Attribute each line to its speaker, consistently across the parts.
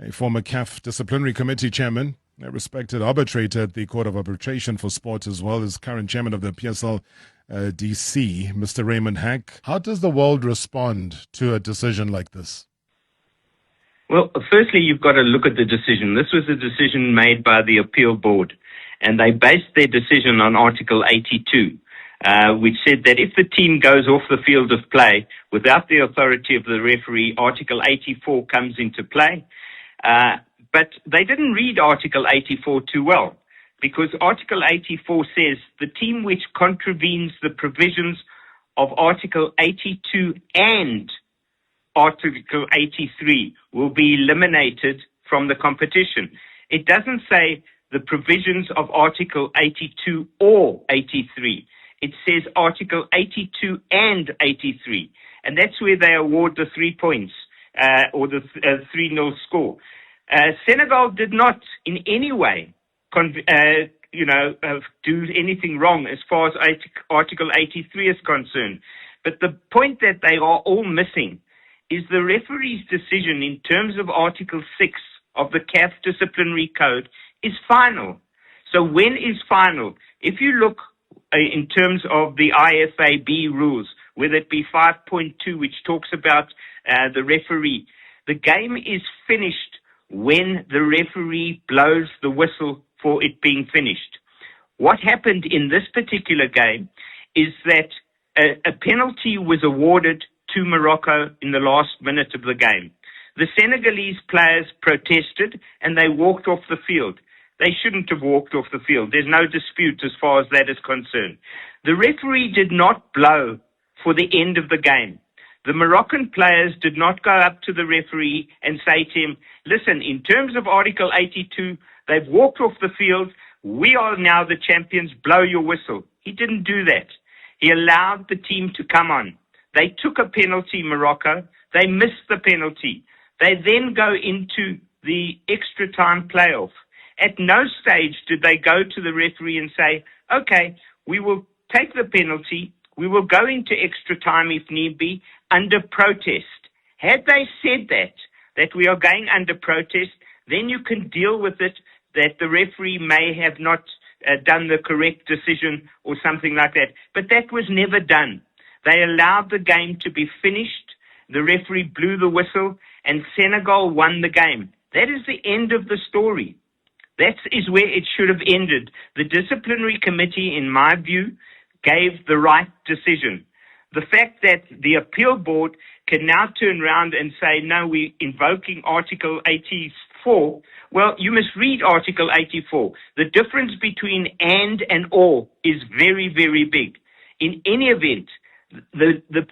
Speaker 1: a former CAF disciplinary committee chairman, a respected arbitrator at the Court of Arbitration for Sport, as well as current chairman of the PSL DC, Mr. Raymond Hack. How does the world respond to a decision like this?
Speaker 2: Well, firstly, you've got to look at the decision. This was a decision made by the appeal board, and they based their decision on Article 82, which said that if the team goes off the field of play without the authority of the referee, Article 84 comes into play. But they didn't read Article 84 too well, because Article 84 says the team which contravenes the provisions of Article 82 and Article 83 will be eliminated from the competition. It doesn't say the provisions of Article 82 or 83. It says Article 82 and 83. And that's where they award the 3 points, or the 3-0 score. Senegal did not in any way, do anything wrong as far as Article 83 is concerned. But the point that they are all missing is the referee's decision in terms of Article 6 of the CAF disciplinary code is final. So when is final? If you look in terms of the IFAB rules, whether it be 5.2, which talks about the referee, the game is finished when the referee blows the whistle for it being finished. What happened in this particular game is that a penalty was awarded to Morocco in the last minute of the game. The Senegalese players protested and they walked off the field. They shouldn't have walked off the field. There's no dispute as far as that is concerned. The referee did not blow for the end of the game. The Moroccan players did not go up to the referee and say to him, listen, in terms of Article 82, they've walked off the field. We are now the champions. Blow your whistle. He didn't do that. He allowed the team to come on. They took a penalty, Morocco. They missed the penalty. They then go into the extra time playoff. At no stage did they go to the referee and say, okay, we will take the penalty. We will go into extra time if need be under protest. Had they said that we are going under protest, then you can deal with it, that the referee may have not done the correct decision or something like that. But that was never done. They allowed the game to be finished. The referee blew the whistle and Senegal won the game. That is the end of the story. That is where it should have ended. The disciplinary committee, in my view, gave the right decision. The fact that the appeal board can now turn around and say, no, we're invoking Article 84. Well, you must read Article 84. The difference between and or is very, very big. In any event, the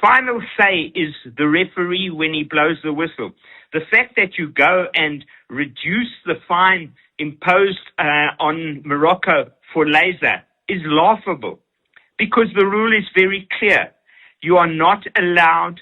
Speaker 2: final say is the referee when he blows the whistle. The fact that you go and reduce the fine imposed on Morocco for laser is laughable, because the rule is very clear. You are not allowed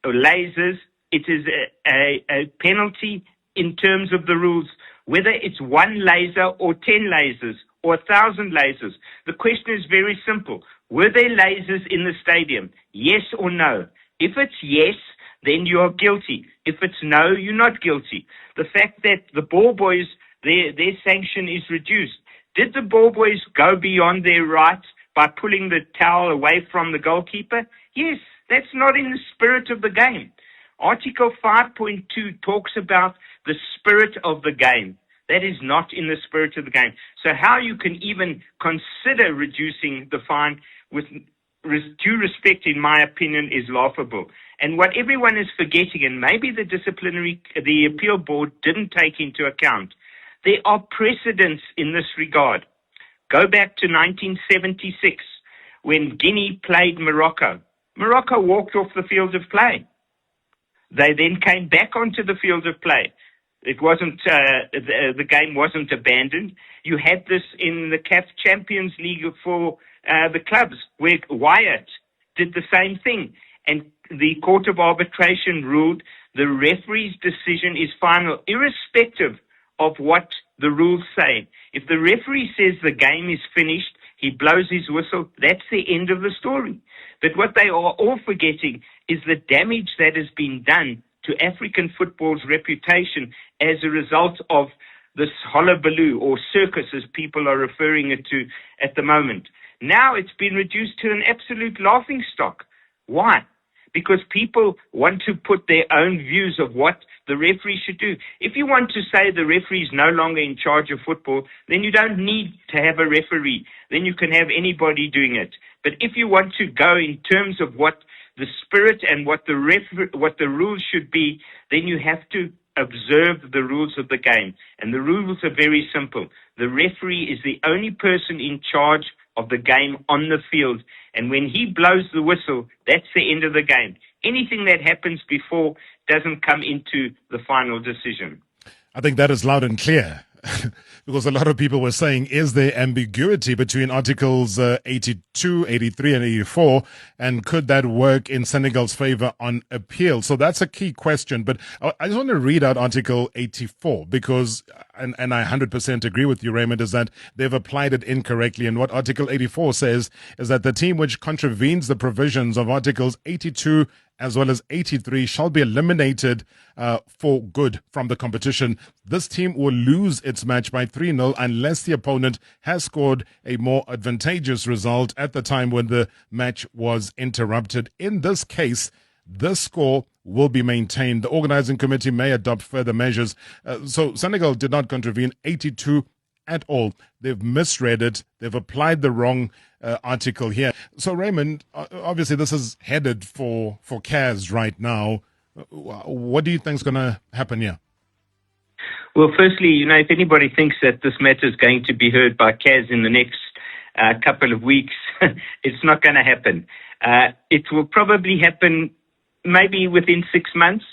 Speaker 2: lasers. It is a penalty in terms of the rules, whether it's 1 laser or 10 lasers or 1,000 lasers. The question is very simple. Were there lasers in the stadium? Yes or no? If it's yes, then you are guilty. If it's no, you're not guilty. The fact that the ball boys, their sanction is reduced. Did the ball boys go beyond their rights by pulling the towel away from the goalkeeper? Yes, that's not in the spirit of the game. Article 5.2 talks about the spirit of the game. That is not in the spirit of the game. So how you can even consider reducing the fine, with due respect, in my opinion, is laughable. And what everyone is forgetting, and maybe the appeal board didn't take into account, there are precedents in this regard. Go back to 1976, when Guinea played Morocco. Morocco walked off the field of play. They then came back onto the field of play. It wasn't, the game wasn't abandoned. You had this in the CAF Champions League for the clubs, where Wyatt did the same thing. And the Court of Arbitration ruled the referee's decision is final, irrespective of what the rules say. If the referee says the game is finished, he blows his whistle, that's the end of the story. But what they are all forgetting is the damage that has been done to African football's reputation as a result of this hullabaloo or circus, as people are referring it to at the moment. Now it's been reduced to an absolute laughingstock. Why? Because people want to put their own views of what the referee should do. If you want to say the referee is no longer in charge of football, then you don't need to have a referee. Then you can have anybody doing it. But if you want to go in terms of what the spirit and what the rules should be, then you have to observe the rules of the game. And the rules are very simple. The referee is the only person in charge of the game on the field. And when he blows the whistle, that's the end of the game. Anything that happens before doesn't come into the final decision.
Speaker 1: I think that is loud and clear. Because a lot of people were saying, is there ambiguity between Articles 82, 83, and 84? And could that work in Senegal's favor on appeal? So that's a key question. But I just want to read out Article 84 because, and I 100% agree with you, Raymond, is that they've applied it incorrectly. And what Article 84 says is that the team which contravenes the provisions of Articles 82 as well as 83 shall be eliminated for good from the competition. This team will lose its match by 3-0 unless the opponent has scored a more advantageous result at the time when the match was interrupted. In this case, the score will be maintained. The organizing committee may adopt further measures. So Senegal did not contravene 82 at all. They've misread it. They've applied the wrong article here. So, Raymond, obviously this is headed for CAS right now. What do you think is going to happen here?
Speaker 2: Well, firstly, if anybody thinks that this matter is going to be heard by CAS in the next couple of weeks, it's not going to happen. It will probably happen maybe within 6 months.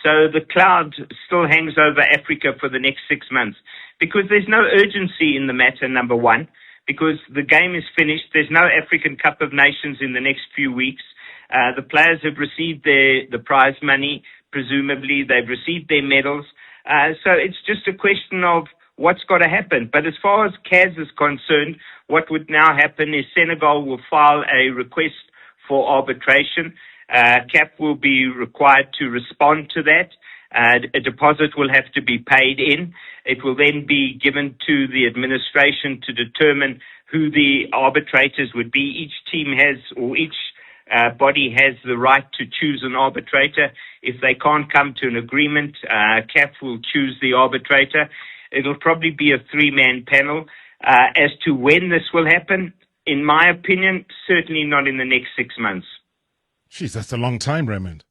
Speaker 2: So the cloud still hangs over Africa for the next 6 months because there's no urgency in the matter, number one, because the game is finished. There's no African Cup of Nations in the next few weeks. The players have received the prize money, presumably. They've received their medals. So it's just a question of what's got to happen. But as far as CAS is concerned, what would now happen is Senegal will file a request for arbitration. CAF will be required to respond to that. A deposit will have to be paid in. It will then be given to the administration to determine who the arbitrators would be. Each team has, or each body has the right to choose an arbitrator. If they can't come to an agreement, CAF will choose the arbitrator. It'll probably be a 3-man panel. As to when this will happen, in my opinion, certainly not in the next 6 months.
Speaker 1: Jeez, that's a long time, Raymond.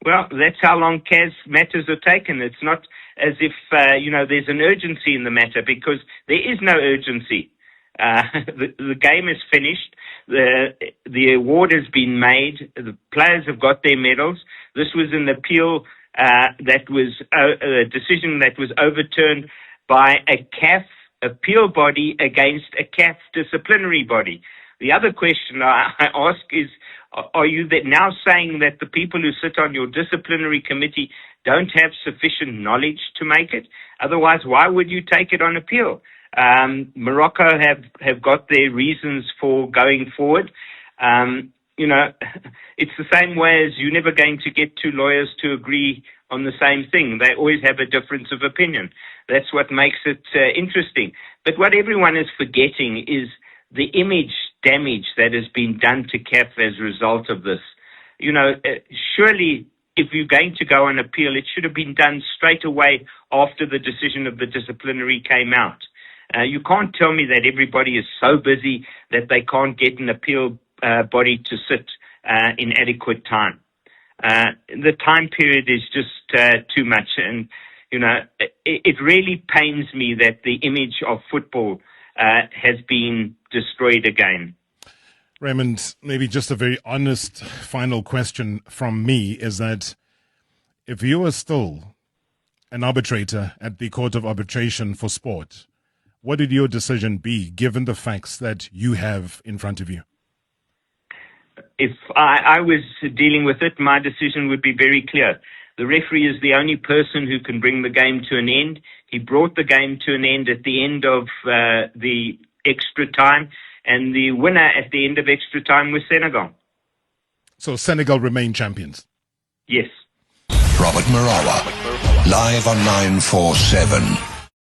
Speaker 2: Well, that's how long CAS matters are taken. It's not as if, there's an urgency in the matter, because there is no urgency. The game is finished. The award has been made. The players have got their medals. This was an appeal that was a decision that was overturned by a CAF appeal body against a CAF disciplinary body. The other question I ask is, are you now saying that the people who sit on your disciplinary committee don't have sufficient knowledge to make it? Otherwise, why would you take it on appeal? Morocco have got their reasons for going forward. It's the same way as you're never going to get two lawyers to agree on the same thing. They always have a difference of opinion. That's what makes it interesting. But what everyone is forgetting is the image damage that has been done to CAF as a result of this. Surely if you're going to go on appeal, it should have been done straight away after the decision of the disciplinary came out. You can't tell me that everybody is so busy that they can't get an appeal body to sit in adequate time. The time period is just too much. And, it really pains me that the image of football has been destroyed again.
Speaker 1: Raymond, maybe just a very honest final question from me is that if you were still an arbitrator at the Court of Arbitration for Sport, what would your decision be given the facts that you have in front of you?
Speaker 2: If I was dealing with it, my decision would be very clear. The referee is the only person who can bring the game to an end. He brought the game to an end at the end of the extra time, and the winner at the end of extra time was Senegal.
Speaker 1: So Senegal remain champions?
Speaker 2: Yes.
Speaker 3: Robert Marawa, live on 947.